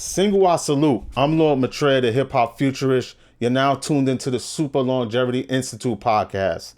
Single I salute. I'm Lord Maitreya, the hip hop futurist. You're now tuned into the Super Longevity Institute podcast.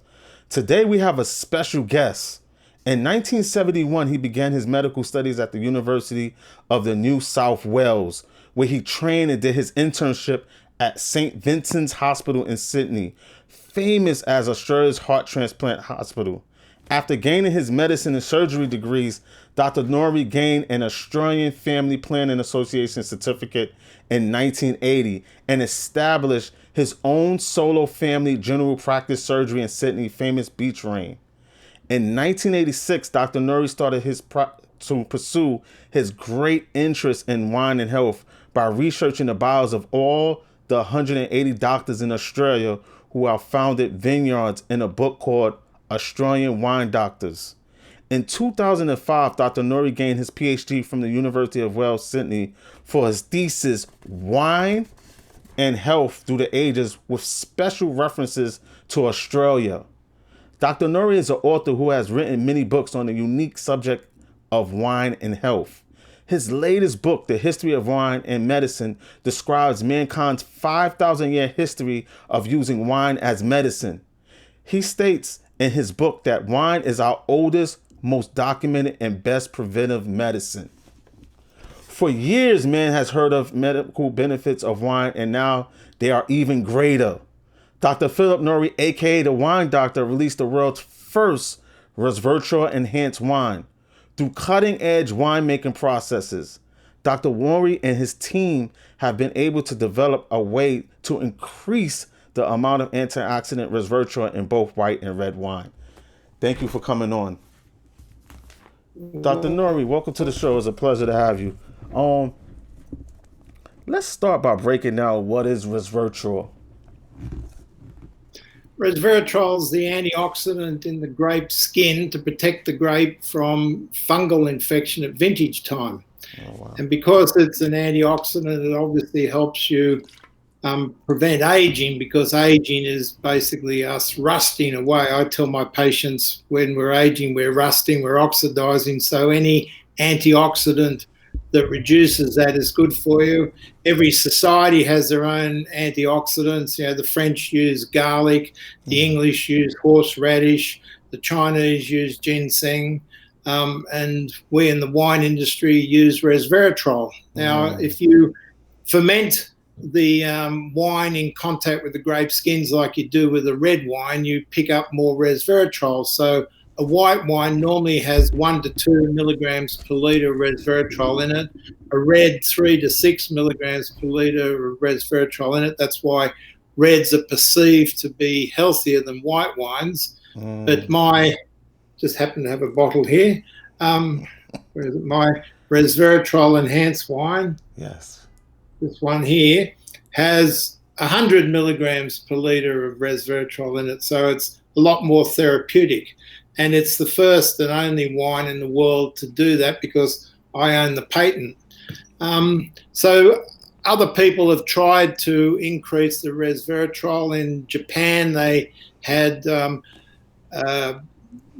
Today we have a special guest. In 1971, he began his medical studies at the University of the New South Wales, where he trained and did his internship at St. Vincent's Hospital in Sydney, famous as Australia's heart transplant hospital. After gaining his medicine and surgery degrees, Dr. Norrie gained an Australian Family Planning Association certificate in 1980 and established his own solo family general practice surgery in Sydney, famous Beach Rain. In 1986, Dr. Norrie started to pursue his great interest in wine and health by researching the bios of all the 180 doctors in Australia who have founded vineyards in a book called Australian Wine Doctors. In 2005, Dr. Norrie gained his PhD from the University of Wales, Sydney, for his thesis, Wine and Health Through the Ages, with special references to Australia. Dr. Norrie is an author who has written many books on the unique subject of wine and health. His latest book, The History of Wine and Medicine, describes mankind's 5,000-year history of using wine as medicine. He states in his book that wine is our oldest, most documented, and best preventive medicine. For years, man has heard of medical benefits of wine, and now they are even greater. Dr. Philip Norrie, aka the Wine Doctor, released the world's first resveratrol enhanced wine. Through cutting-edge winemaking processes, Dr. Norrie and his team have been able to develop a way to increase the amount of antioxidant resveratrol in both white and red wine. Thank you for coming on. Dr. Norrie, welcome to the show. It's a pleasure to have you. Let's start by breaking down what is resveratrol. Resveratrol is the antioxidant in the grape skin to protect the grape from fungal infection at vintage time. Oh, wow. And because it's an antioxidant, it obviously helps you prevent aging, because aging is basically us rusting away. I tell my patients when we're aging, we're rusting, we're oxidizing. So any antioxidant that reduces that is good for you. Every society has their own antioxidants. You know, the French use garlic, the English use horseradish, the Chinese use ginseng, and we in the wine industry use resveratrol. Now, if you ferment the wine in contact with the grape skins like you do with a red wine, you pick up more resveratrol. So a white wine normally has 1 to 2 milligrams per litre of resveratrol in it. A red, 3 to 6 milligrams per litre of resveratrol in it. That's why reds are perceived to be healthier than white wines. But just happen to have a bottle here. My resveratrol enhanced wine. Yes. This one here has 100 milligrams per litre of resveratrol in it, so it's a lot more therapeutic. And it's the first and only wine in the world to do that because I own the patent. So other people have tried to increase the resveratrol. In Japan, they had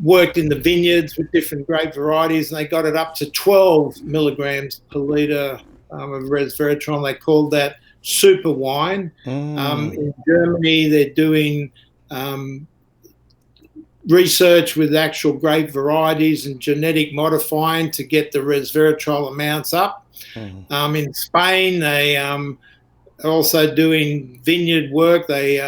worked in the vineyards with different grape varieties, and they got it up to 12 milligrams per litre of resveratrol. They called that super wine. In Germany, they're doing research with actual grape varieties and genetic modifying to get the resveratrol amounts up. In Spain, they are also doing vineyard work. They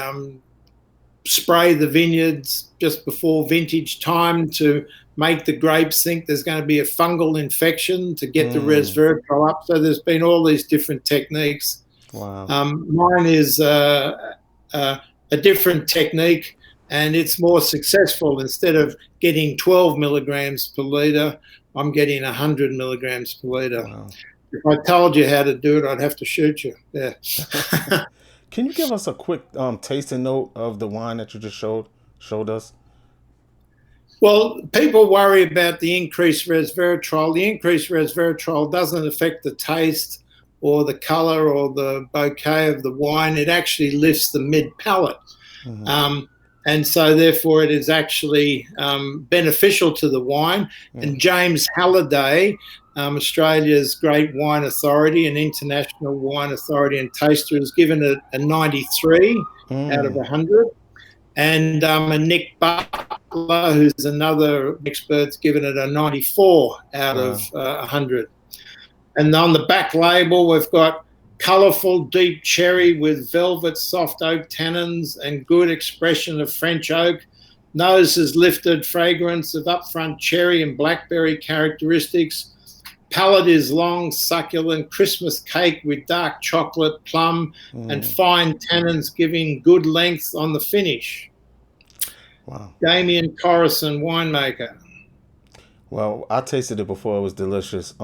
spray the vineyards just before vintage time to make the grapes think there's going to be a fungal infection to get the resveratrol up. So there's been all these different techniques. Wow. Mine is a different technique, and it's more successful. Instead of getting 12 milligrams per litre, I'm getting 100 milligrams per litre. Wow. If I told you how to do it, I'd have to shoot you. Yeah. Can you give us a quick tasting note of the wine that you just showed us? Well, people worry about the increased resveratrol. The increased resveratrol doesn't affect the taste or the colour or the bouquet of the wine. It actually lifts the mid-palate. and so therefore it is actually beneficial to the wine. And James Halliday, Australia's great wine authority and international wine authority and taster, has given it a 93 out of 100. And Nick Butler, who's another expert, has given it a 94 out of 100. And on the back label, we've got colourful deep cherry with velvet soft oak tannins and good expression of French oak. Nose is lifted fragrance of upfront cherry and blackberry characteristics. Palate is long, succulent, Christmas cake with dark chocolate, plum, and fine tannins, giving good length on the finish. Wow. Damien Corrison, winemaker. Well, I tasted it before. It was delicious.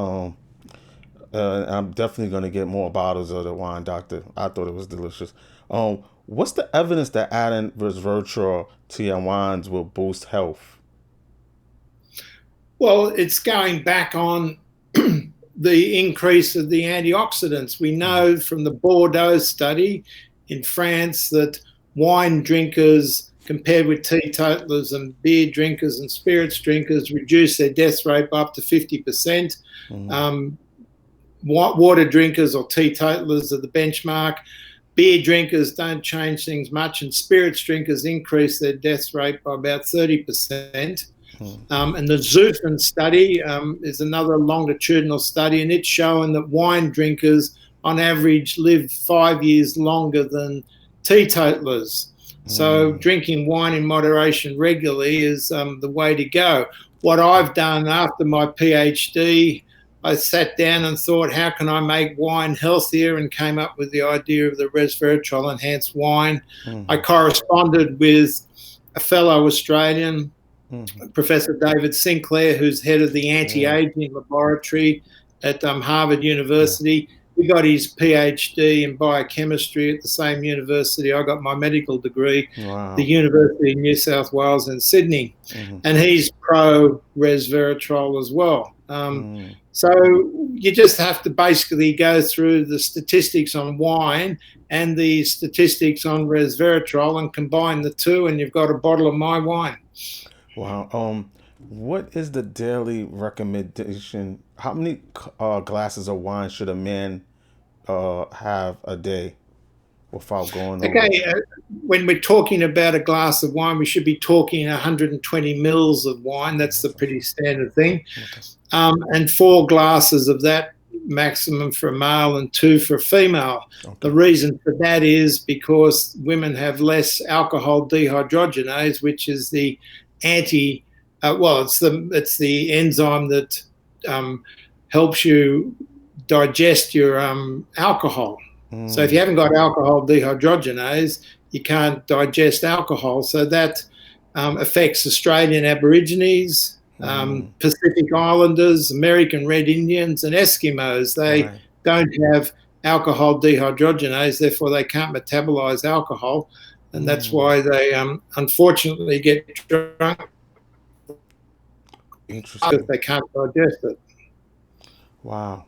I'm definitely going to get more bottles of the wine, Doctor. I thought it was delicious. What's the evidence that adding resveratrol to your wines will boost health? Well, it's going back on the increase of the antioxidants. We know from the Bordeaux study in France that wine drinkers compared with teetotalers and beer drinkers and spirits drinkers reduce their death rate by up to 50%. Water drinkers or teetotalers are the benchmark. Beer drinkers don't change things much, and spirits drinkers increase their death rate by about 30%. And the Zufin study is another longitudinal study, and it's showing that wine drinkers on average live 5 years longer than teetotalers. So drinking wine in moderation regularly is the way to go. What I've done after my PhD, I sat down and thought, how can I make wine healthier, and came up with the idea of the resveratrol enhanced wine. I corresponded with a fellow Australian, Professor David Sinclair, who's head of the anti-aging laboratory at Harvard University. He got his PhD in biochemistry at the same university I got my medical degree, the University of New South Wales in Sydney. And he's pro resveratrol as well. So you just have to basically go through the statistics on wine and the statistics on resveratrol and combine the two, and you've got a bottle of my wine. Wow. What is the daily recommendation? How many glasses of wine should a man have a day without going over? Okay, when we're talking about a glass of wine, we should be talking 120 mils of wine. That's the pretty standard thing. And 4 glasses of that maximum for a male and 2 for a female. The reason for that is because women have less alcohol dehydrogenase, which is the it's the enzyme that helps you digest your alcohol. So if you haven't got alcohol dehydrogenase, you can't digest alcohol. So that affects Australian Aborigines, Pacific Islanders, American Red Indians, and Eskimos. They don't have alcohol dehydrogenase, therefore they can't metabolize alcohol, and that's why they unfortunately get drunk. Interesting. Because they can't digest it. Wow.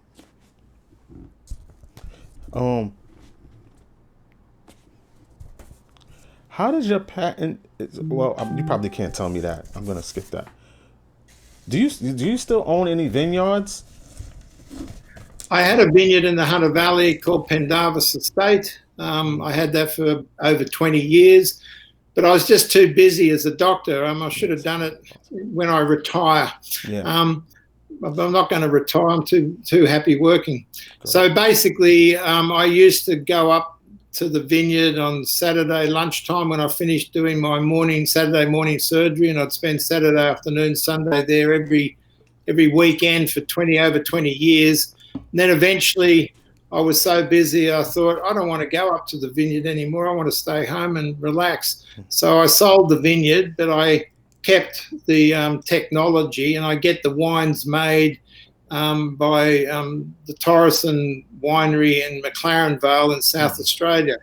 How does your patent? Well, you probably can't tell me that. I'm gonna skip that. Do you still own any vineyards? I had a vineyard in the Hunter Valley called Pendarvis Estate. I had that for over 20 years, but I was just too busy as a doctor. I should have done it when I retire. I'm not going to retire. I'm too happy working. Cool. So basically, I used to go up to the vineyard on Saturday lunchtime when I finished doing my Saturday morning surgery, and I'd spend Saturday afternoon, Sunday there every weekend for over 20 years. And then eventually I was so busy, I thought, I don't want to go up to the vineyard anymore. I want to stay home and relax. So I sold the vineyard, but I kept the technology, and I get the wines made by the Torreson Winery in McLaren Vale in South Australia.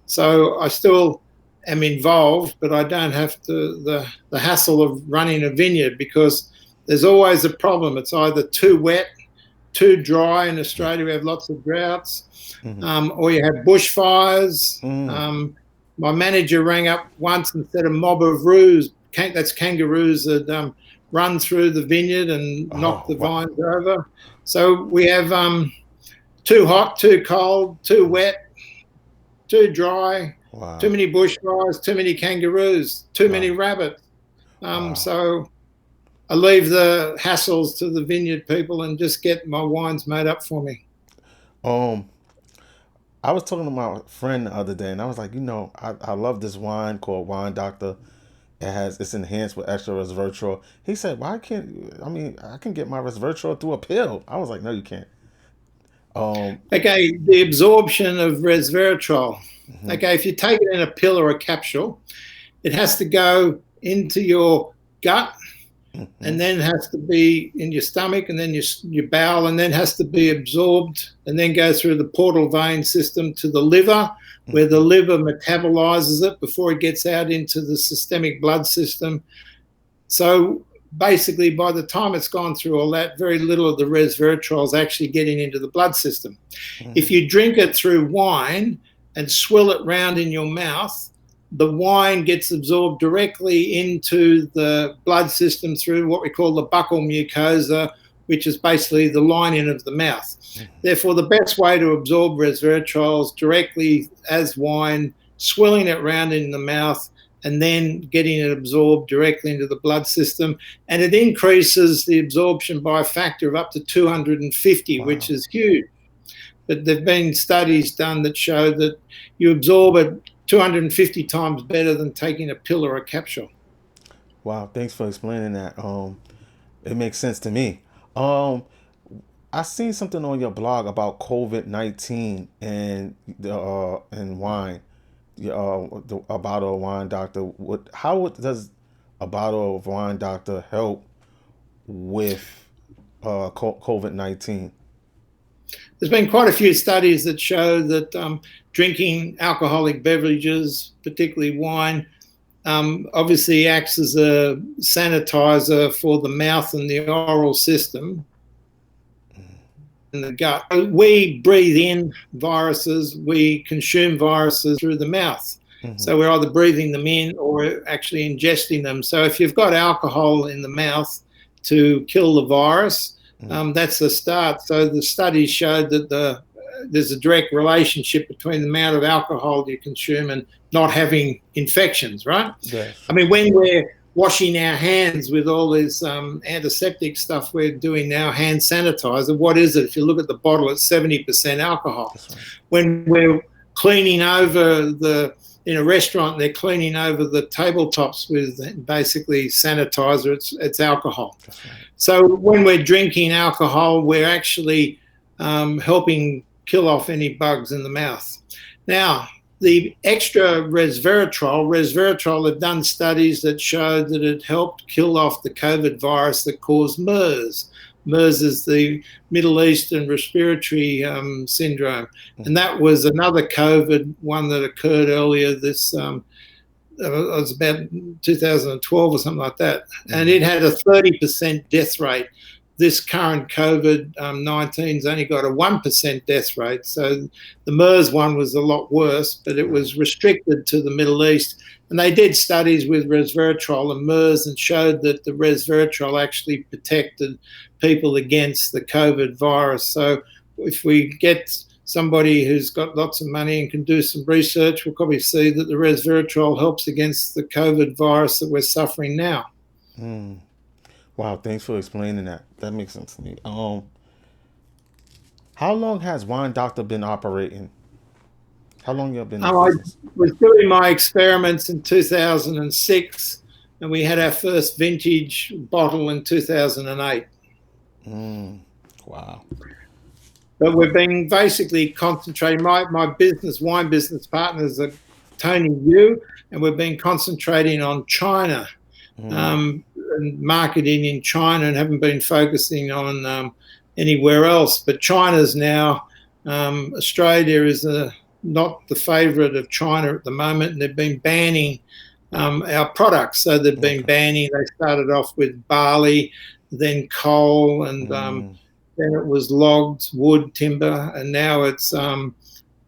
So I still am involved, but I don't have the hassle of running a vineyard, because there's always a problem. It's either too wet, too dry. In Australia we have lots of droughts, or you have bushfires. my manager rang up once and said a mob of roos, that's kangaroos, that run through the vineyard and knock the vines over. So we have too hot, too cold, too wet, too dry, too many bushfires, too many kangaroos, too many rabbits. So I leave the hassles to the vineyard people and just get my wines made up for me. I was talking to my friend the other day, and I was like, I love this wine called Wine Doctor. It's enhanced with extra resveratrol. He said, I can get my resveratrol through a pill. I was like, no, you can't. Okay, the absorption of resveratrol. Mm-hmm. Okay, if you take it in a pill or a capsule, it has to go into your gut, mm-hmm. and then has to be in your stomach, and then your bowel, and then has to be absorbed, and then go through the portal vein system to the liver, mm-hmm. where the liver metabolizes it before it gets out into the systemic blood system. So basically, by the time it's gone through all that, very little of the resveratrol is actually getting into the blood system. Mm-hmm. If you drink it through wine and swill it round in your mouth, the wine gets absorbed directly into the blood system through what we call the buccal mucosa, which is basically the lining of the mouth. Mm-hmm. Therefore, the best way to absorb resveratrol is directly as wine, swilling it round in the mouth, and then getting it absorbed directly into the blood system. And it increases the absorption by a factor of up to 250, which is huge. But there have been studies done that show that you absorb it 250 times better than taking a pill or a capsule. Wow, thanks for explaining that. It makes sense to me. I seen something on your blog about COVID-19 and wine. A bottle of Wine Doctor. How does a bottle of Wine Doctor help with COVID-19? There's been quite a few studies that show that drinking alcoholic beverages, particularly wine, obviously acts as a sanitizer for the mouth and the oral system. In the gut. We breathe in viruses, we consume viruses through the mouth. Mm-hmm. So we're either breathing them in or actually ingesting them. So if you've got alcohol in the mouth to kill the virus, mm-hmm. That's the start. So the studies showed that there's a direct relationship between the amount of alcohol you consume and not having infections, right? Yes. I mean, when we're washing our hands with all this antiseptic stuff we're doing now, hand sanitizer, what is it? If you look at the bottle, it's 70% alcohol. Right. When we're cleaning over in a restaurant, they're cleaning over the tabletops with basically sanitizer, it's alcohol. Right. So when we're drinking alcohol, we're actually helping kill off any bugs in the mouth. Now, the extra resveratrol have done studies that showed that it helped kill off the COVID virus that caused MERS. MERS is the Middle Eastern respiratory syndrome. And that was another COVID one that occurred earlier this, it was about 2012 or something like that. And it had a 30% death rate. This current COVID-19's only got a 1% death rate. So the MERS one was a lot worse, but it was restricted to the Middle East. And they did studies with resveratrol and MERS and showed that the resveratrol actually protected people against the COVID virus. So if we get somebody who's got lots of money and can do some research, we'll probably see that the resveratrol helps against the COVID virus that we're suffering now. Wow, thanks for explaining that. That makes sense to me. How long has Wine Doctor been operating? How long you have been in business? I was doing my experiments in 2006, and we had our first vintage bottle in 2008. Wow. But we've been basically concentrating. My wine business partners are Tony Yu, and we've been concentrating on China. And marketing in China, and haven't been focusing on anywhere else. But China's now, Australia is not the favourite of China at the moment, and they've been banning our products. So they've been banning, they started off with barley, then coal, and then it was logs, wood, timber, and now it's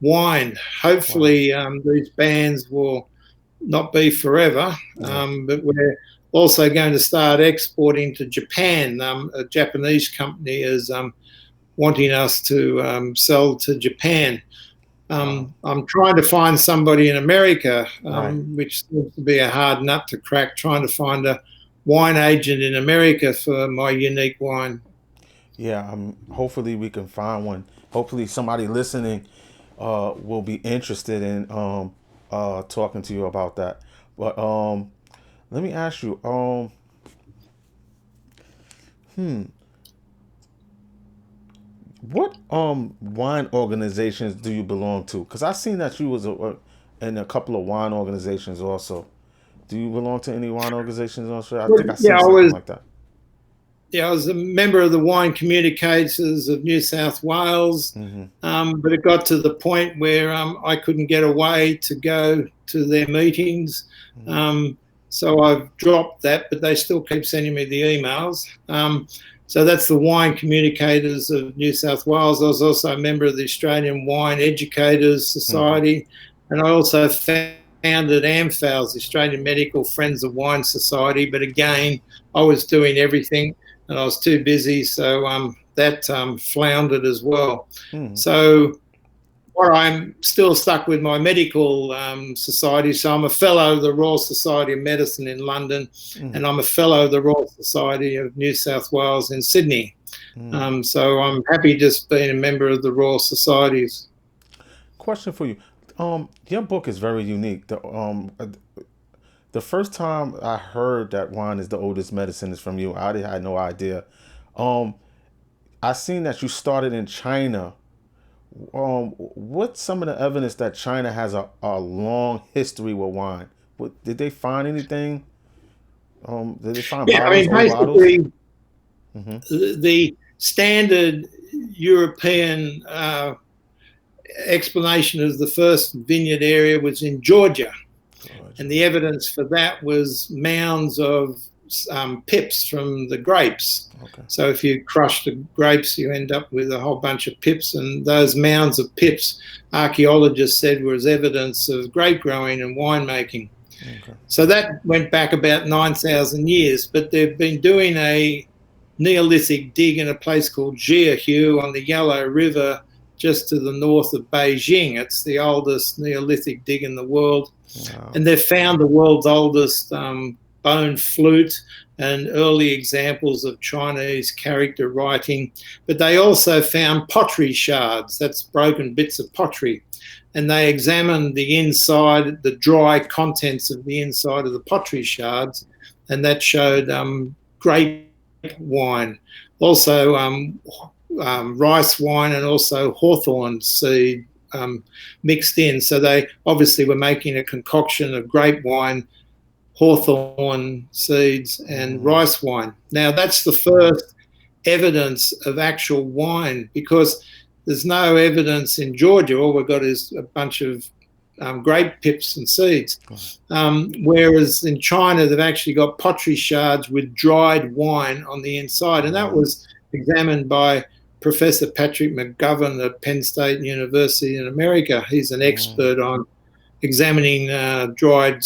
wine. Hopefully, these bans will not be forever, but we're also going to start exporting to Japan. A Japanese company is wanting us to sell to Japan. I'm trying to find somebody in America, which seems to be a hard nut to crack, trying to find a wine agent in America for my unique wine. Yeah, hopefully we can find one. Hopefully somebody listening will be interested in talking to you about that. But let me ask you, what wine organizations do you belong to? Because I seen that you was in a couple of wine organizations also. Do you belong to any wine organizations in Australia? I think I seen something like that. Yeah, I was a member of the Wine Communicators of New South Wales, but it got to the point where I couldn't get away to go to their meetings. So I've dropped that, but they still keep sending me the emails. So that's the Wine Communicators of New South Wales. I was also a member of the Australian Wine Educators Society, and I also founded AMFALS, the Australian Medical Friends of Wine Society. But again, I was doing everything, and I was too busy, so that floundered as well. So I'm still stuck with my medical society. So I'm a fellow of the Royal Society of Medicine in London, and I'm a fellow of the Royal Society of New South Wales in Sydney. So I'm happy just being a member of the Royal Societies. Question for you. Your book is very unique. The first time I heard that wine is the oldest medicine is from you. I had no idea. I seen that you started in China. What's some of the evidence that China has a long history with wine? Did they find anything? Did they find bottles, old bottles? The standard European explanation of the first vineyard area was in Georgia. And the evidence for that was mounds of pips from the grapes. So if you crush the grapes, you end up with a whole bunch of pips, and those mounds of pips, archaeologists said, was evidence of grape growing and winemaking. So that went back about 9,000 years, but they've been doing a Neolithic dig in a place called Jiahu on the Yellow River, just to the north of Beijing. It's the oldest Neolithic dig in the world. And they've found the world's oldest bone flute and early examples of Chinese character writing. But they also found pottery shards, that's broken bits of pottery. And they examined the inside, the dry contents of the inside of the pottery shards, and that showed grape wine. Also rice wine, and also hawthorn seed mixed in. So they obviously were making a concoction of grape wine, hawthorn seeds, and rice wine. Now that's the first evidence of actual wine, because there's no evidence in Georgia. All we've got is a bunch of grape pips and seeds. Whereas in China, they've actually got pottery shards with dried wine on the inside. And that was examined by Professor Patrick McGovern at Penn State University in America. He's an expert on examining dried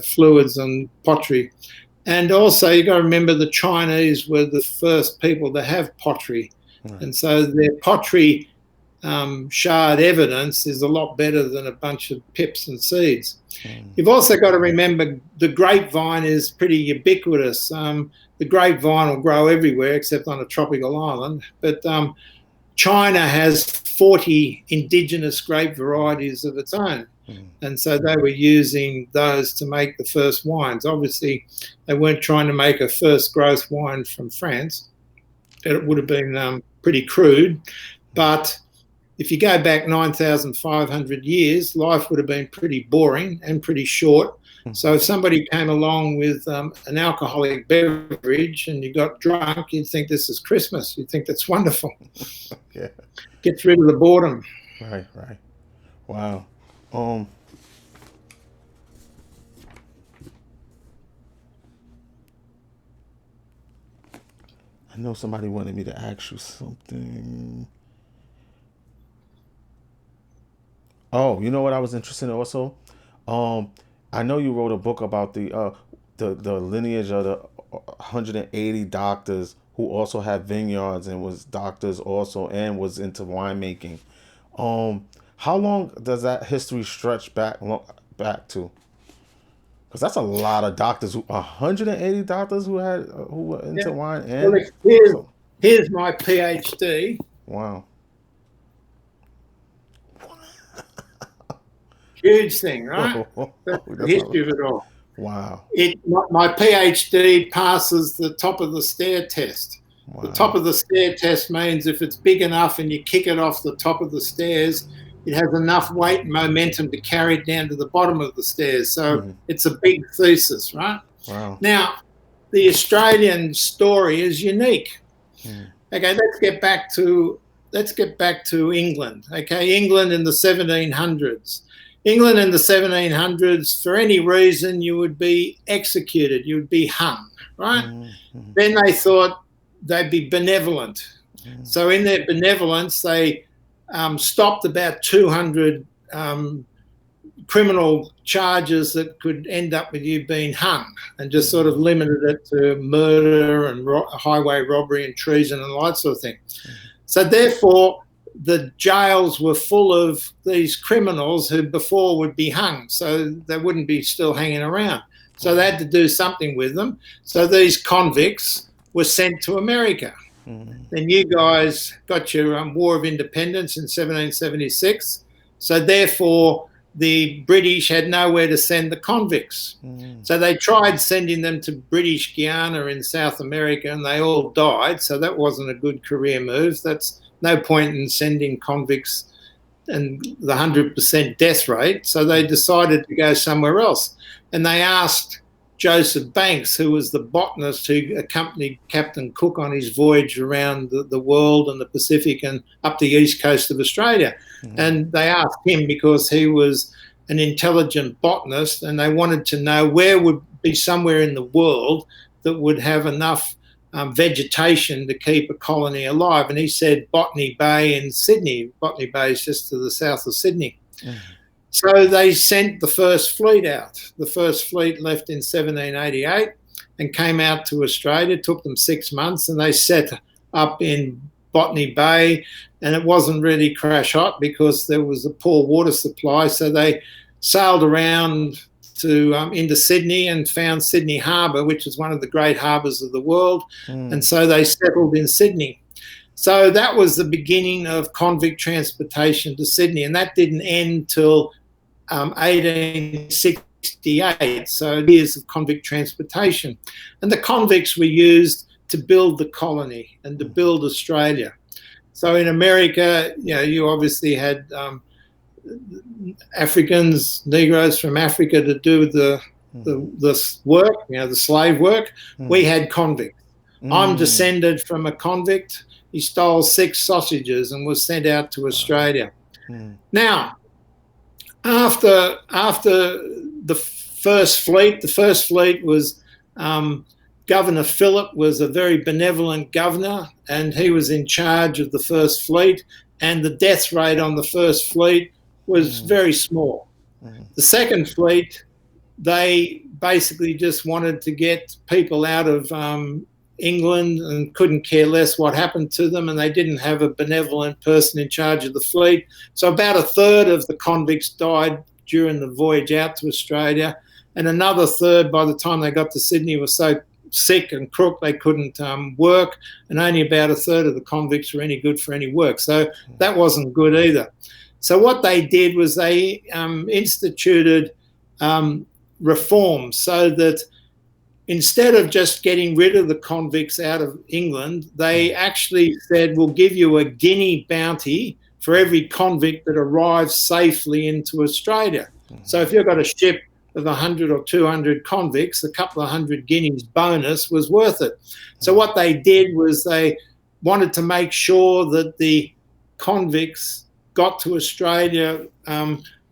fluids and pottery. And also, you've got to remember the Chinese were the first people to have pottery. And so their pottery shard evidence is a lot better than a bunch of pips and seeds. You've also got to remember the grapevine is pretty ubiquitous. The grapevine will grow everywhere except on a tropical island. But China has 40 indigenous grape varieties of its own. And so they were using those to make the first wines. Obviously, they weren't trying to make a first growth wine from France. It would have been pretty crude. But if you go back 9,500 years, life would have been pretty boring and pretty short. So if somebody came along with an alcoholic beverage and you got drunk, you'd think this is Christmas. You'd think that's wonderful. Yeah. Gets rid of the boredom. Right. Wow. I know somebody wanted me to ask you something. Oh, you know what I was interested in also? Um, I know you wrote a book about the lineage of the 180 doctors who also had vineyards and was doctors also and was into winemaking. Um, how long does that history stretch back to? Because that's a lot of doctors. 180 doctors who were Yeah. into wine Well, and here's, so here's my PhD. wow. Huge thing, right? That's the That's history of it all. wow. My PhD passes the top of the stair test. The top Wow. of the stair test means if it's big enough and you kick it off the top of the stairs, it has enough weight and momentum to carry it down to the bottom of the stairs. So Mhm. it's a big thesis, right? Wow. Now, the Australian story is unique. Mm. Okay, let's get back to England. Okay, England in the 1700s. England in the 1700s, for any reason, you would be executed, you would be hung, right? Mm. Mm. Then they thought they'd be benevolent. Mm. So, in their benevolence, they stopped about 200 criminal charges that could end up with you being hung, and just sort of limited it to murder and highway robbery and treason and all that sort of thing. So therefore, the jails were full of these criminals who before would be hung, so they wouldn't be still hanging around. So they had to do something with them. So these convicts were sent to America. Mm. Then you guys got your War of Independence in 1776. So therefore, the British had nowhere to send the convicts. Mm. So they tried sending them to British Guiana in South America, and they all died. So that wasn't a good career move. That's no point in sending convicts and the 100% death rate. So they decided to go somewhere else. And they asked Joseph Banks, who was the botanist who accompanied Captain Cook on his voyage around the world and the Pacific and up the east coast of Australia. Mm. And they asked him because he was an intelligent botanist, and they wanted to know where would be somewhere in the world that would have enough vegetation to keep a colony alive. And he said Botany Bay in Sydney. Botany Bay is just to the south of Sydney. Mm. So they sent the first fleet out. The first fleet left in 1788 and came out to Australia. It took them 6 months, and they set up in Botany Bay, and it wasn't really crash hot because there was a poor water supply. So they sailed around to into Sydney and found Sydney Harbour, which is one of the great harbours of the world. Mm. And so they settled in Sydney. So that was the beginning of convict transportation to Sydney, and that didn't end till 1868, so years of convict transportation. And the convicts were used to build the colony and to build Australia. So in America, you obviously had Africans, Negroes from Africa to do the work, the slave work. We had convicts. I'm descended from a convict. He stole 6 sausages and was sent out to Australia. Now, after the first fleet was Governor Phillip was a very benevolent governor, and he was in charge of the first fleet, and the death rate on the first fleet was very small. The second fleet, they basically just wanted to get people out of England and couldn't care less what happened to them, and they didn't have a benevolent person in charge of the fleet. So about a third of the convicts died during the voyage out to Australia, and another third by the time they got to Sydney were so sick and crook they couldn't work, and only about a third of the convicts were any good for any work. So that wasn't good either. So what they did was they instituted reforms so that instead of just getting rid of the convicts out of England, they actually said, we'll give you a guinea bounty for every convict that arrives safely into Australia. So if you've got a ship of 100 or 200 convicts, a couple of hundred guineas bonus was worth it. So what they did was they wanted to make sure that the convicts got to Australia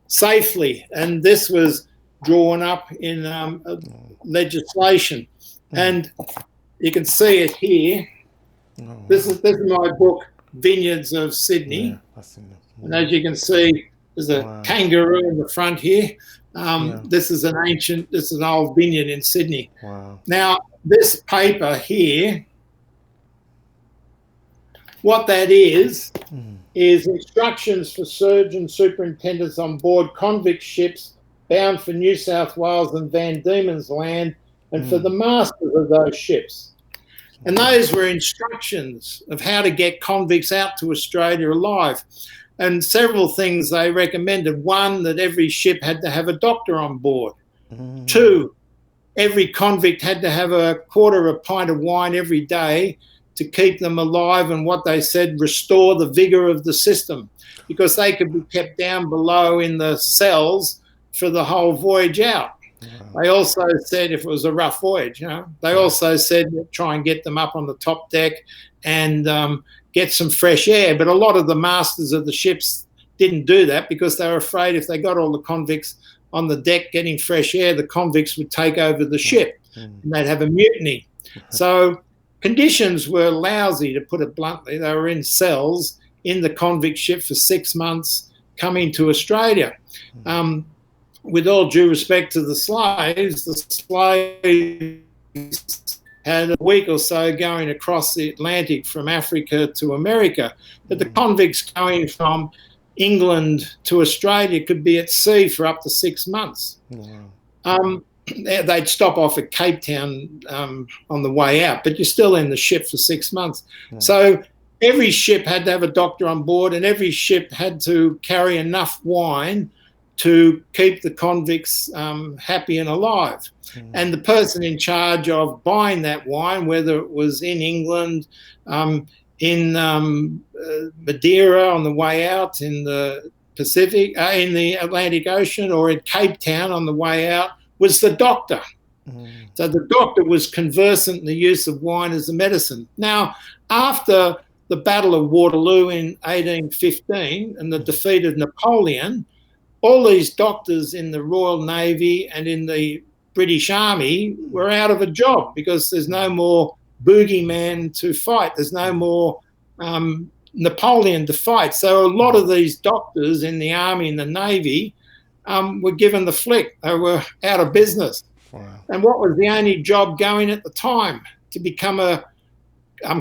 safely. And this was drawn up in legislation. And you can see it here. This is my book, Vineyards of Sydney. Yeah, I see that. And as you can see, There's a kangaroo in the front here. This is this is an old vineyard in Sydney. Wow. Now, this paper here, what that is instructions for surgeon superintendents on board convict ships bound for New South Wales and Van Diemen's Land and for the masters of those ships. And those were instructions of how to get convicts out to Australia alive. And several things they recommended. One, that every ship had to have a doctor on board. Two, every convict had to have a quarter of a pint of wine every day to keep them alive and, what they said, restore the vigour of the system, because they could be kept down below in the cells for the whole voyage out. They also said, if it was a rough voyage, they also said try and get them up on the top deck and get some fresh air. But a lot of the masters of the ships didn't do that because they were afraid if they got all the convicts on the deck getting fresh air, the convicts would take over the ship and they'd have a mutiny. So conditions were lousy, to put it bluntly. They were in cells in the convict ship for 6 months coming to Australia. With all due respect to the slaves had a week or so going across the Atlantic from Africa to America. But the convicts going from England to Australia could be at sea for up to 6 months. They'd stop off at Cape Town on the way out, but you're still in the ship for 6 months. So every ship had to have a doctor on board, and every ship had to carry enough wine to keep the convicts happy and alive. And the person in charge of buying that wine, whether it was in England, in Madeira on the way out, in the Pacific, in the Atlantic Ocean, or in Cape Town on the way out, was the doctor. So the doctor was conversant in the use of wine as a medicine. Now, after the Battle of Waterloo in 1815 and the defeat of Napoleon, all these doctors in the Royal Navy and in the British Army were out of a job because there's no more boogeyman to fight. There's no more Napoleon to fight. So a lot of these doctors in the Army and the Navy were given the flick. They were out of business. And what was the only job going at the time? To become a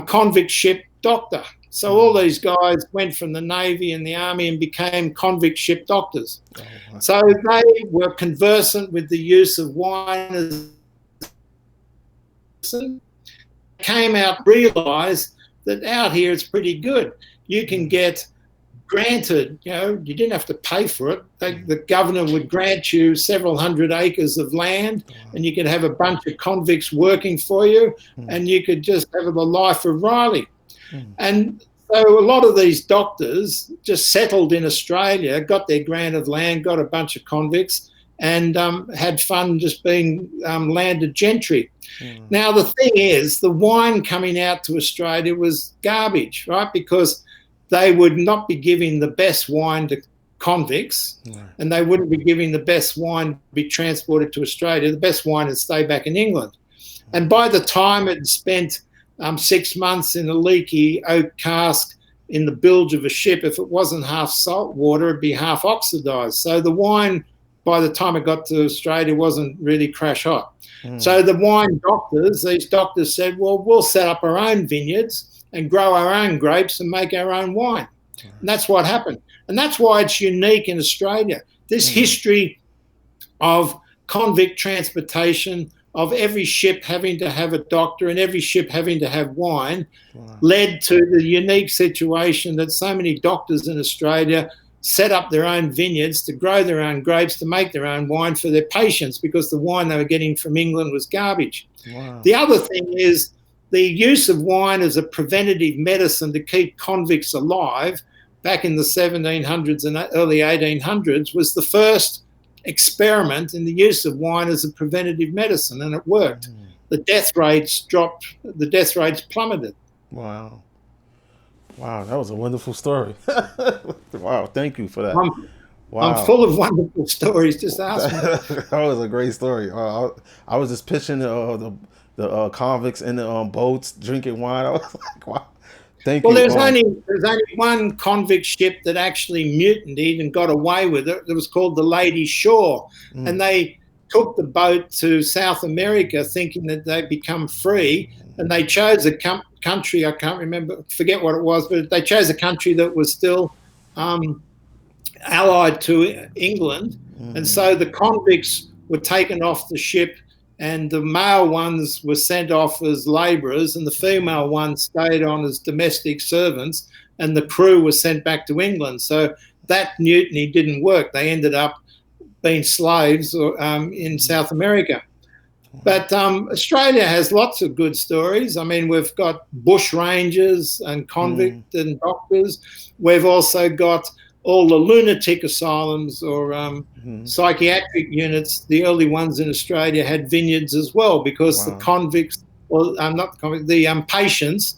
convict ship doctor. So all these guys went from the Navy and the Army and became convict ship doctors. So they were conversant with the use of wine as came out, realised that out here it's pretty good. You can get granted, you didn't have to pay for it. The governor would grant you several hundred acres of land and you could have a bunch of convicts working for you and you could just have the life of Riley. And so a lot of these doctors just settled in Australia, got their grant of land, got a bunch of convicts and had fun just being landed gentry. Now, the thing is, the wine coming out to Australia was garbage, right? Because they would not be giving the best wine to convicts and they wouldn't be giving the best wine to be transported to Australia. The best wine would stay back in England. And by the time it had spent 6 months in a leaky oak cask in the bilge of a ship, if it wasn't half salt water, it'd be half oxidised. So the wine, by the time it got to Australia, wasn't really crash hot. So the wine doctors, these doctors said, well, we'll set up our own vineyards and grow our own grapes and make our own wine. And that's what happened. And that's why it's unique in Australia. This history of convict transportation, of every ship having to have a doctor and every ship having to have wine, led to the unique situation that so many doctors in Australia set up their own vineyards to grow their own grapes, to make their own wine for their patients, because the wine they were getting from England was garbage. The other thing is the use of wine as a preventative medicine to keep convicts alive back in the 1700s and early 1800s was the first experiment in the use of wine as a preventative medicine, and it worked. The death rates dropped, the death rates plummeted. Wow, that was a wonderful story. Wow, thank you for that. I'm full of wonderful stories, just ask me. That was a great story. I was just pitching the convicts in the boats drinking wine. I was like, wow, Thank Well, you. there's only one convict ship that actually mutinied and got away with it. It was called the Lady Shore, and they took the boat to South America thinking that they'd become free, and they chose a country, I can't remember, forget what it was, but they chose a country that was still allied to England. And so the convicts were taken off the ship, and the male ones were sent off as labourers, and the female ones stayed on as domestic servants, and the crew was sent back to England. So that mutiny didn't work. They ended up being slaves in South America. But Australia has lots of good stories. I mean, we've got bush rangers and convict and doctors. We've also got all the lunatic asylums or psychiatric units. The early ones in Australia had vineyards as well, because the convicts, or not the convicts, the patients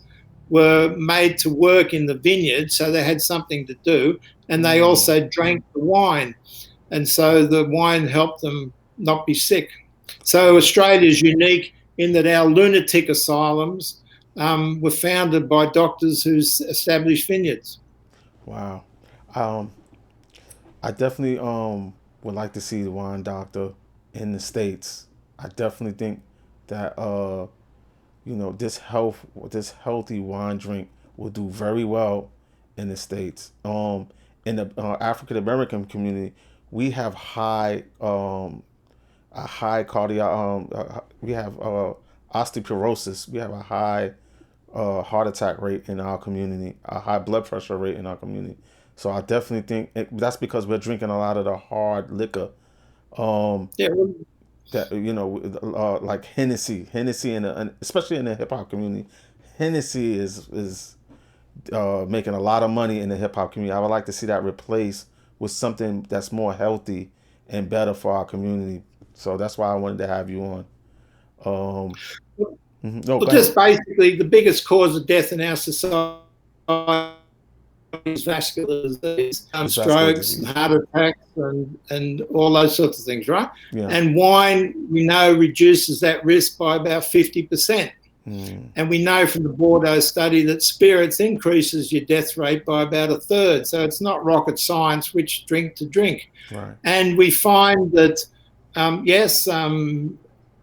were made to work in the vineyard, so they had something to do, and they also drank the wine, and so the wine helped them not be sick. So Australia is unique in that our lunatic asylums were founded by doctors who established vineyards. Wow. I definitely would like to see the wine doctor in the States. I definitely think that this healthy wine drink will do very well in the States. In the African American community, we have a high cardiac we have osteoporosis. We have a high heart attack rate in our community, a high blood pressure rate in our community. So I definitely think that's because we're drinking a lot of the hard liquor. That like Hennessy, and especially in the hip hop community, Hennessy is making a lot of money in the hip hop community. I would like to see that replaced with something that's more healthy and better for our community. So that's why I wanted to have you on. Just basically, the biggest cause of death in our society is vascular disease, strokes, and heart attacks, and all those sorts of things, right? Yeah. And wine, we know, reduces that risk by about 50%. And we know from the Bordeaux study that spirits increases your death rate by about a third. So it's not rocket science which drink to drink. Right. And we find that,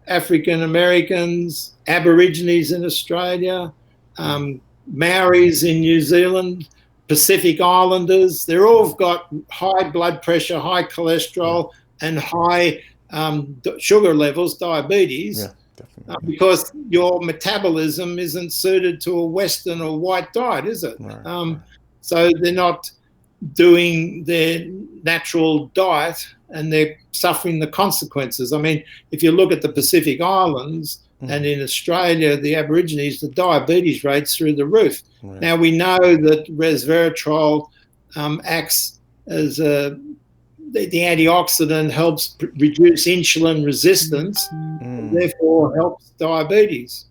African Americans, Aborigines in Australia, Maoris in New Zealand, Pacific Islanders, they're all got high blood pressure, high cholesterol, and high sugar levels, diabetes. Yeah. Because your metabolism isn't suited to a Western or white diet, is it? Right. So they're not doing their natural diet, and they're suffering the consequences. I mean, if you look at the Pacific Islands and in Australia, the Aborigines, the diabetes rate's through the roof. Right. Now, we know that resveratrol acts as the antioxidant, helps reduce insulin resistance, and therefore helps diabetes.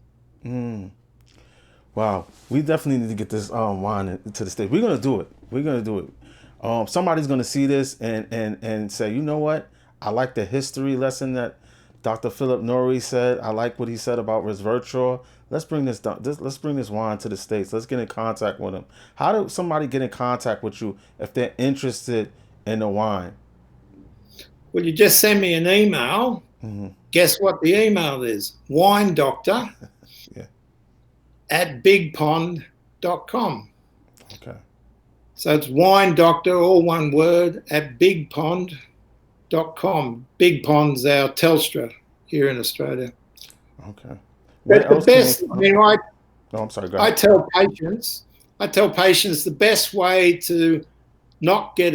Wow, we definitely need to get this wine to the state. We're gonna do it. Somebody's gonna see this and say, you know what? I like the history lesson that Dr. Philip Norrie said. I like what he said about resveratrol. Let's bring this wine to the States. Let's get in contact with him. How do somebody get in contact with you if they're interested in the wine? Well, you just send me an email. Guess what the email is? Wine doctor at bigpond.com. Okay. So it's wine doctor, all one word, at bigpond.com. Big Pond's our Telstra here in Australia. Okay. But the best, I'm sorry, go ahead. I tell patients the best way to not get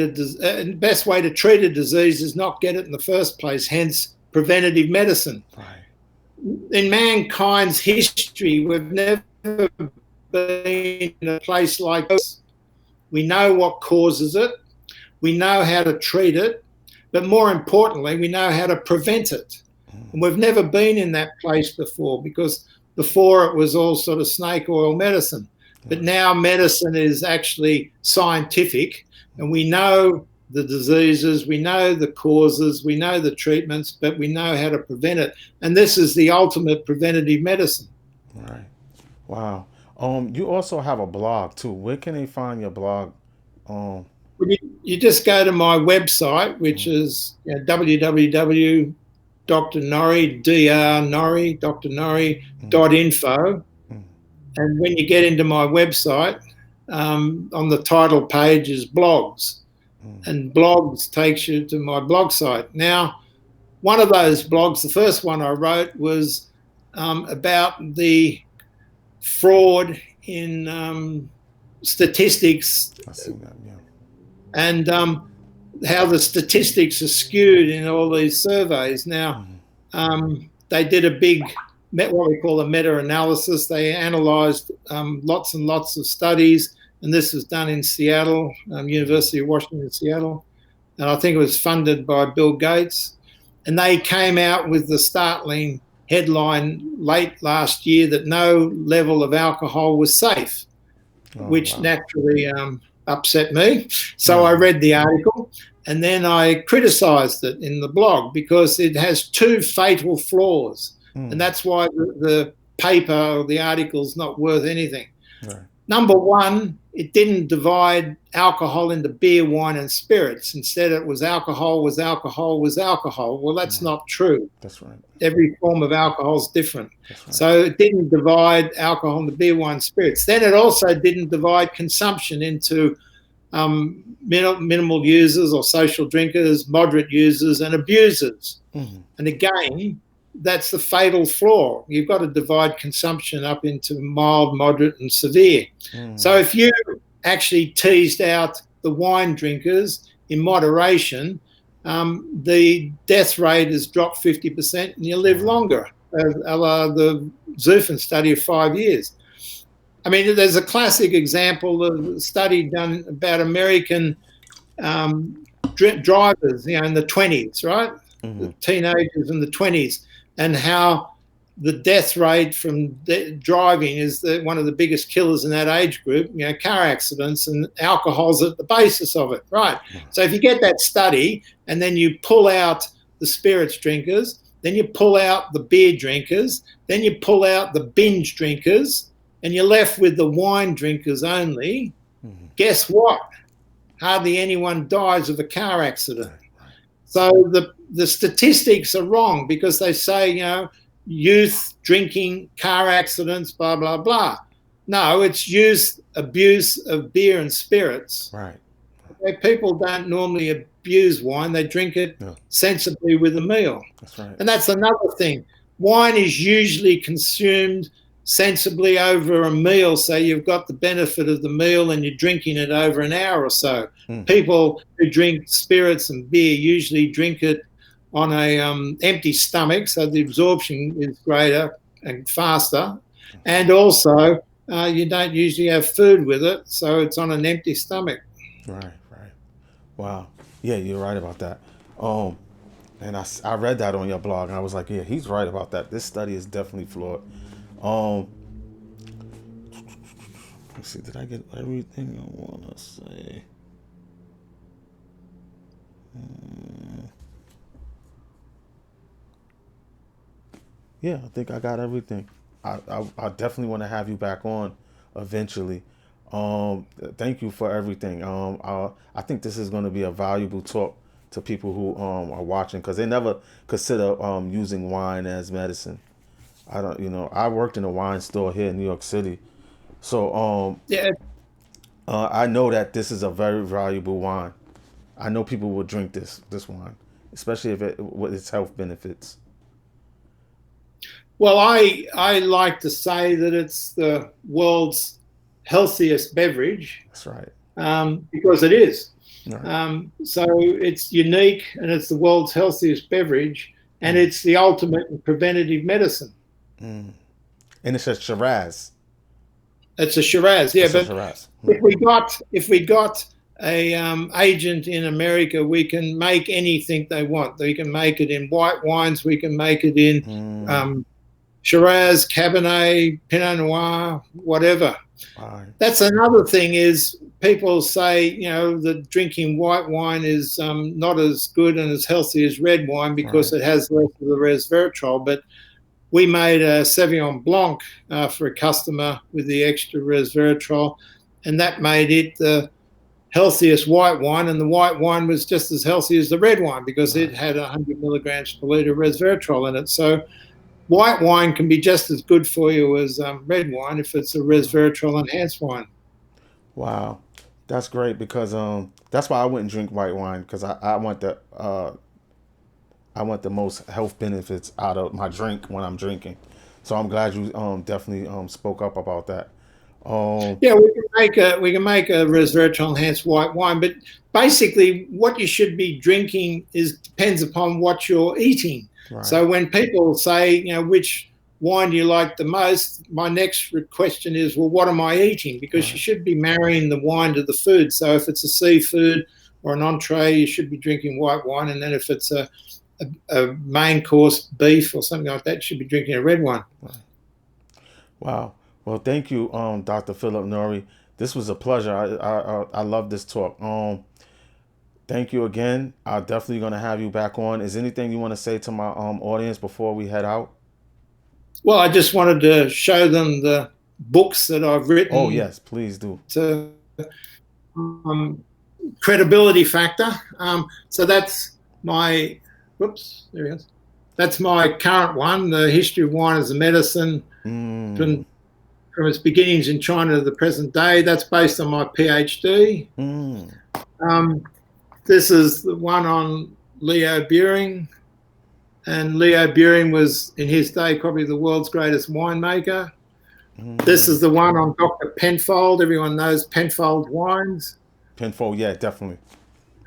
best way to treat a disease is not get it in the first place, hence preventative medicine. Right. In mankind's history, we've never been in a place like this. We know what causes it, we know how to treat it, but more importantly, we know how to prevent it. And we've never been in that place before, because before it was all sort of snake oil medicine. But now medicine is actually scientific, and we know the diseases, we know the causes, we know the treatments, but we know how to prevent it. And this is the ultimate preventative medicine. Right. Wow. You also have a blog too. Where can they find your blog? You just go to my website, which is www.drnorrie.info. And when you get into my website, on the title page is blogs. And blogs takes you to my blog site. Now, one of those blogs, the first one I wrote, was about the fraud in statistics. I see that, yeah. And how the statistics are skewed in all these surveys. Now, they did a big, what we call a meta-analysis. They analysed lots and lots of studies, and this was done in Seattle, University of Washington, Seattle. And I think it was funded by Bill Gates. And they came out with the startling headline late last year that no level of alcohol was safe, which naturally upset me. So I read the article and then I criticised it in the blog because it has two fatal flaws. And that's why the paper or the article is not worth anything. Right. Number one, it didn't divide alcohol into beer, wine and spirits. Instead, it was alcohol was alcohol was alcohol. Well, that's not true. That's right. Every form of alcohol is different. That's right. So it didn't divide alcohol into beer, wine, spirits. Then it also didn't divide consumption into minimal users or social drinkers, moderate users and abusers. And again, that's the fatal flaw. You've got to divide consumption up into mild, moderate and severe. So if you actually teased out the wine drinkers in moderation, the death rate has dropped 50% and you live longer. The Zufen study of 5 years. I mean, there's a classic example of a study done about American drivers, in the 20s, right? The teenagers in the 20s, and how the death rate from driving is one of the biggest killers in that age group, car accidents, and alcohol's at the basis of it, right? So if you get that study and then you pull out the spirits drinkers, then you pull out the beer drinkers, then you pull out the binge drinkers, and you're left with the wine drinkers only, guess what? Hardly anyone dies of a car accident. So the statistics are wrong because they say, youth drinking, car accidents, blah, blah, blah. No, it's youth abuse of beer and spirits. Right. People don't normally abuse wine. They drink it sensibly with a meal. That's right. And that's another thing. Wine is usually consumed sensibly over a meal, so you've got the benefit of the meal and you're drinking it over an hour or so. People who drink spirits and beer usually drink it on a empty stomach, so the absorption is greater and faster, and also you don't usually have food with it, so it's on an empty stomach. Right. Wow. Yeah, you're right about that. And I read that on your blog and I was like, yeah, he's right about that. This study is definitely flawed. Let's see, did I get everything I want to say? Yeah, I think I got everything. I definitely want to have you back on eventually. Thank you for everything. I think this is going to be a valuable talk to people who are watching, because they never consider using wine as medicine. I worked in a wine store here in New York City, so I know that this is a very valuable wine. I know people will drink this wine, especially with its health benefits. Well, I like to say that it's the world's healthiest beverage. That's right. Because it is. Right. So it's unique and it's the world's healthiest beverage, and it's the ultimate in preventative medicine. And it's a Shiraz. It's a Shiraz, yeah. But Shiraz. If we got a agent in America, we can make anything they want. We can make it in white wines. We can make it in Shiraz, Cabernet, Pinot Noir, whatever. Right. That's another thing is people say, that drinking white wine is not as good and as healthy as red wine because it has less of the resveratrol. But we made a Sauvignon Blanc for a customer with the extra resveratrol, and that made it the healthiest white wine, and the white wine was just as healthy as the red wine because it had 100 milligrams per litre resveratrol in it. So white wine can be just as good for you as red wine if it's a resveratrol enhanced wine. Wow, that's great because that's why I wouldn't drink white wine because I want the most health benefits out of my drink when I'm drinking. So I'm glad you definitely spoke up about that. Yeah, we can make a resveratrol enhanced white wine, but basically what you should be drinking depends upon what you're eating. Right. So when people say, which wine do you like the most, my next question is, well, what am I eating? Because you should be marrying the wine to the food. So if it's a seafood or an entree, you should be drinking white wine, and then if it's a main course beef or something like that, you should be drinking a red wine. Right. Wow. Well, thank you, Dr. Philip Norrie. This was a pleasure. I love this talk. Thank you again. I'm definitely going to have you back on. Is anything you want to say to my audience before we head out? Well, I just wanted to show them the books that I've written. Oh, yes, please do. To credibility factor. So that's my, whoops, there he is. That's my current one, The History of Wine as a Medicine, from its beginnings in China to the present day. That's based on my PhD. This is the one on Leo Buehring. And Leo Buehring was, in his day, probably the world's greatest winemaker. This is the one on Dr. Penfold. Everyone knows Penfold wines. Penfold, yeah, definitely.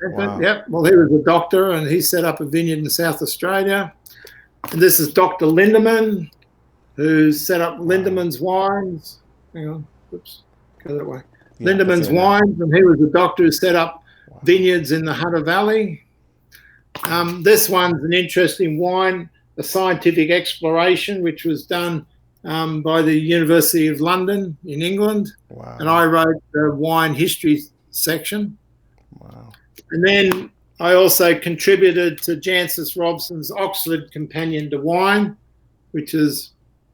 Wow. Yep. Well, he was a doctor, and he set up a vineyard in South Australia. And this is Dr. Lindemann, who set up Lindemann's wines. Hang on. Oops. Go that way. Yeah, Lindemann's wines, and he was a doctor who set up vineyards in the Hunter Valley. This one's an interesting wine, a scientific exploration, which was done by the University of London in England. Wow. And I wrote the wine history section. Wow. And then I also contributed to Jancis Robson's Oxford Companion to Wine, which is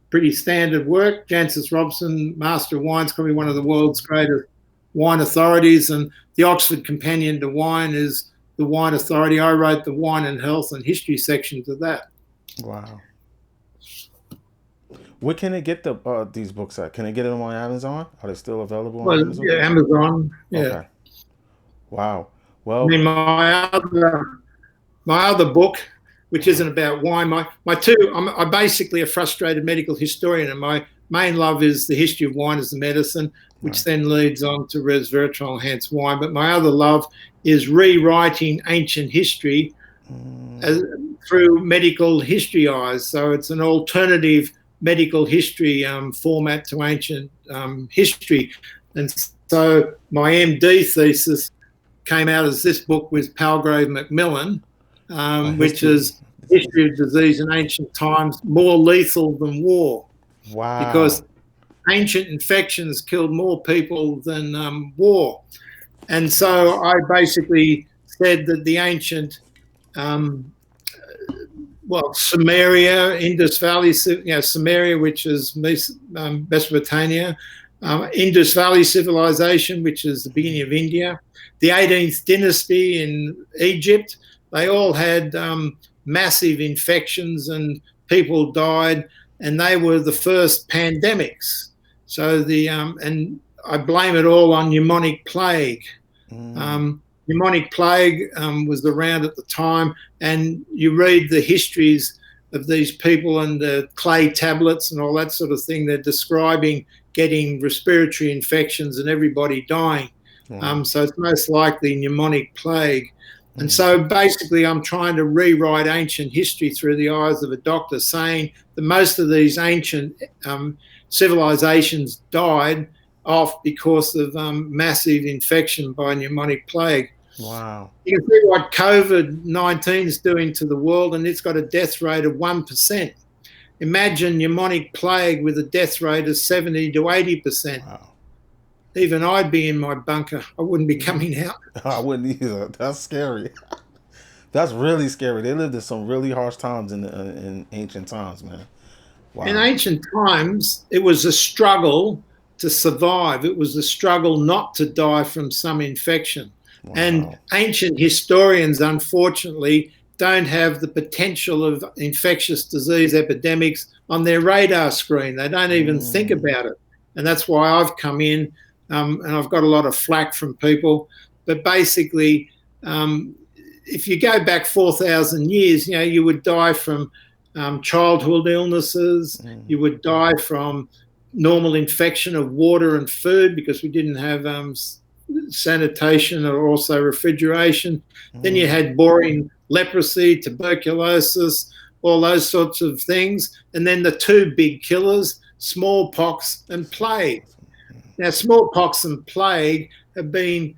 pretty standard work. Jancis Robson, Master of Wine, is probably one of the world's greatest wine authorities, and the Oxford Companion to Wine is the wine authority. I wrote the wine and health and history section to that. Wow. Where can they get these books at? Can they get them on Amazon? Are they still available on Amazon? Yeah, Amazon. Yeah. Okay. Wow. Well, I mean, my other book, which isn't about wine, I'm basically a frustrated medical historian, and my main love is The History of Wine as a Medicine, which then leads on to resveratrol enhanced wine. But my other love is rewriting ancient history through medical history eyes. So it's an alternative medical history format to ancient history. And so my MD thesis came out as this book with Palgrave Macmillan, which is History of Disease in Ancient Times, More Lethal Than War. Wow. Because ancient infections killed more people than war. And so I basically said that the ancient, Sumeria, Indus Valley, Sumeria, which is Mesopotamia, Indus Valley civilization, which is the beginning of India, the 18th dynasty in Egypt, they all had massive infections and people died, and they were the first pandemics. So and I blame it all on pneumonic plague. Pneumonic plague was around at the time, and you read the histories of these people and the clay tablets and all that sort of thing. They're describing getting respiratory infections and everybody dying. So it's most likely pneumonic plague. And so basically I'm trying to rewrite ancient history through the eyes of a doctor, saying that most of these ancient civilizations died off because of massive infection by pneumonic plague. Wow. You can see what COVID-19 is doing to the world, and it's got a death rate of 1%. Imagine pneumonic plague with a death rate of 70 to 80%. Wow. Even I'd be in my bunker. I wouldn't be coming out. I wouldn't either. That's scary. That's really scary. They lived in some really harsh times in ancient times, man. In Wow. ancient times, it was a struggle to survive. It was a struggle not to die from some infection. And Wow. ancient historians, unfortunately, don't have the potential of infectious disease epidemics on their radar screen. They don't even think about it. And that's why I've come in, and I've got a lot of flack from people. But basically, if you go back 4,000 years, you would die from childhood illnesses. You would die from normal infection of water and food because we didn't have sanitation or also refrigeration. Then you had boring leprosy, tuberculosis, all those sorts of things. And then the two big killers, smallpox and plague. Now, smallpox and plague have been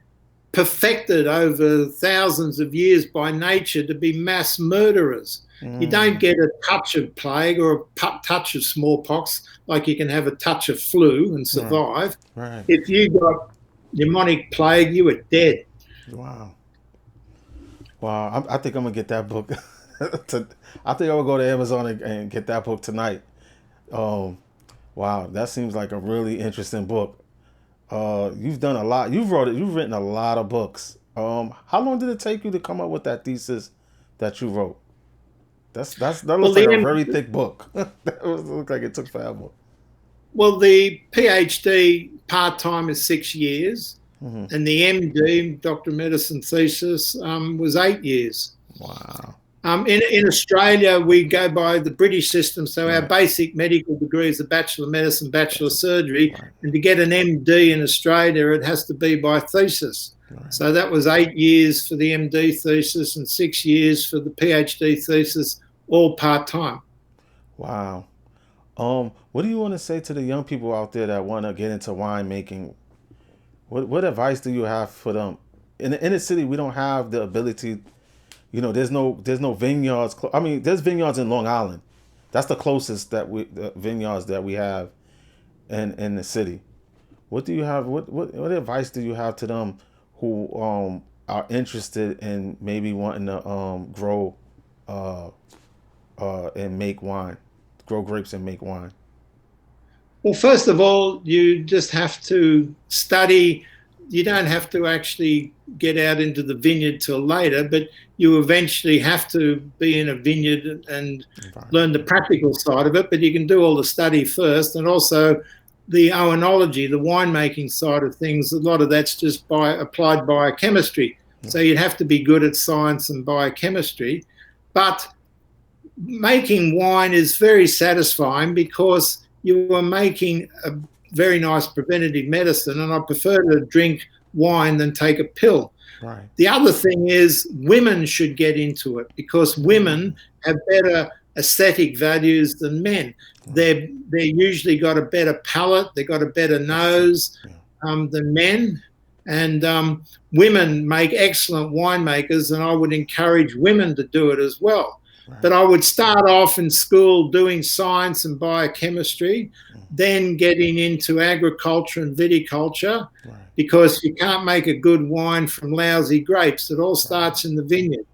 perfected over thousands of years by nature to be mass murderers. You don't get a touch of plague or a touch of smallpox like you can have a touch of flu and survive. Right. If you got pneumonic plague, you were dead. Wow. Wow. I think I'm going to get that book. I think I will go to Amazon and get that book tonight. Wow. That seems like a really interesting book. You've done a lot. You've written a lot of books. How long did it take you to come up with that thesis that you wrote? That looks like a very thick book. That looks like it took forever. Well, the PhD part-time is 6 years, and the MD, Doctor of Medicine thesis, was 8 years. Wow. In Australia, we go by the British system, so our basic medical degree is a Bachelor of Medicine, Bachelor of Surgery, and to get an MD in Australia, it has to be by thesis. So that was 8 years for the MD thesis and 6 years for the PhD thesis, all part-time. Wow. What do you want to say to the young people out there that want to get into winemaking? What advice do you have for them? In the inner city, we don't have the ability. There's no vineyards. I mean, there's vineyards in Long Island. That's the closest the vineyards that we have in the city. What do you have? What advice do you have to them who are interested in maybe wanting to grow and make wine, grow grapes and make wine? Well, first of all, you just have to study. You don't have to actually get out into the vineyard till later, but you eventually have to be in a vineyard and learn the practical side of it. But you can do all the study first, and also the oenology, the winemaking side of things. A lot of that's just applied biochemistry. So you'd have to be good at science and biochemistry. But making wine is very satisfying because you are making a very nice preventative medicine, and I prefer to drink wine than take a pill. Right. The other thing is women should get into it because women have better aesthetic values than men. They're usually got a better palate, they've got a better nose than men, and women make excellent winemakers, and I would encourage women to do it as well. Right. But I would start off in school doing science and biochemistry, then getting into agriculture and viticulture, because you can't make a good wine from lousy grapes. It all starts in the vineyard.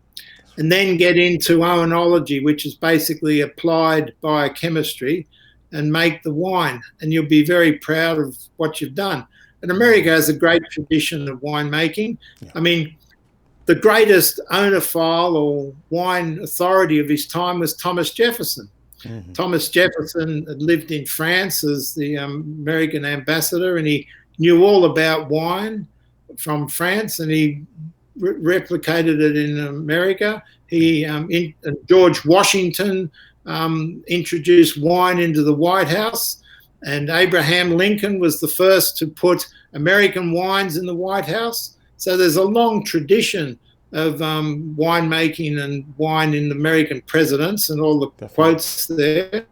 And then get into oenology, which is basically applied biochemistry, and make the wine. And you'll be very proud of what you've done. And America has a great tradition of winemaking. I mean, the greatest oenophile or wine authority of his time was Thomas Jefferson. Thomas Jefferson had lived in France as the American ambassador, and he knew all about wine from France, and he replicated it in America. George Washington introduced wine into the White House, and Abraham Lincoln was the first to put American wines in the White House. So there's a long tradition of winemaking and wine in American presidents, and all the quotes there.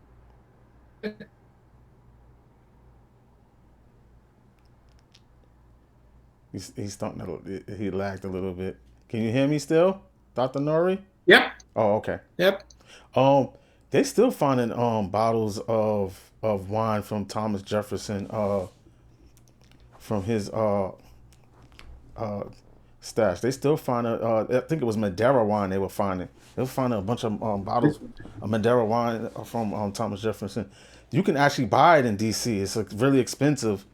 He's starting to, he lagged a little bit. Can you hear me still, Dr. Norrie? Yep. Oh, okay. Yep. They still finding bottles of wine from Thomas Jefferson from his stash. They still find I think it was Madeira wine they were finding. They were finding a bunch of bottles of Madeira wine from Thomas Jefferson. You can actually buy it in DC. It's a really expensive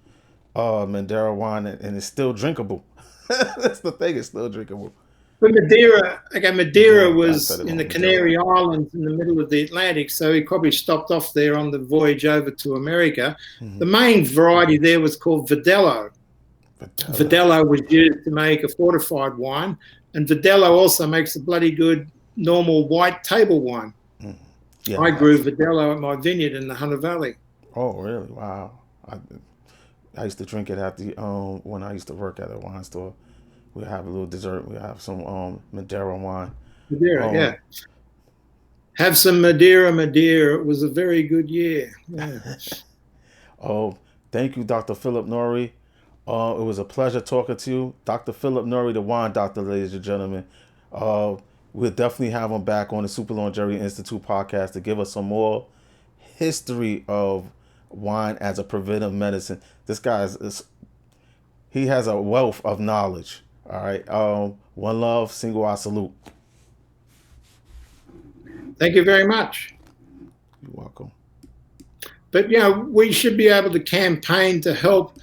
Madeira wine, and it's still drinkable. That's the thing; it's still drinkable. But Madeira, okay, Madeira I was said it in wrong. the Madeira. Canary Islands in the middle of the Atlantic, so he probably stopped off there on the voyage over to America. The main variety there was called Verdelho. Verdelho was used to make a fortified wine, and Verdelho also makes a bloody good normal white table wine. Yeah, I grew Verdelho at my vineyard in the Hunter Valley. Oh, really? Wow. I used to drink it at the when I used to work at a wine store. We have a little dessert. We have some Madeira wine. Madeira, yeah. Have some Madeira. It was a very good year. Yeah. Oh, thank you, Dr. Philip Norrie. It was a pleasure talking to you. Dr. Philip Norrie, the wine doctor, ladies and gentlemen. We'll definitely have him back on the Super Longevity Institute podcast to give us some more history of wine as a preventive medicine. This guy he has a wealth of knowledge. All right. One love, single I salute. Thank you very much. You're welcome. But, we should be able to campaign to help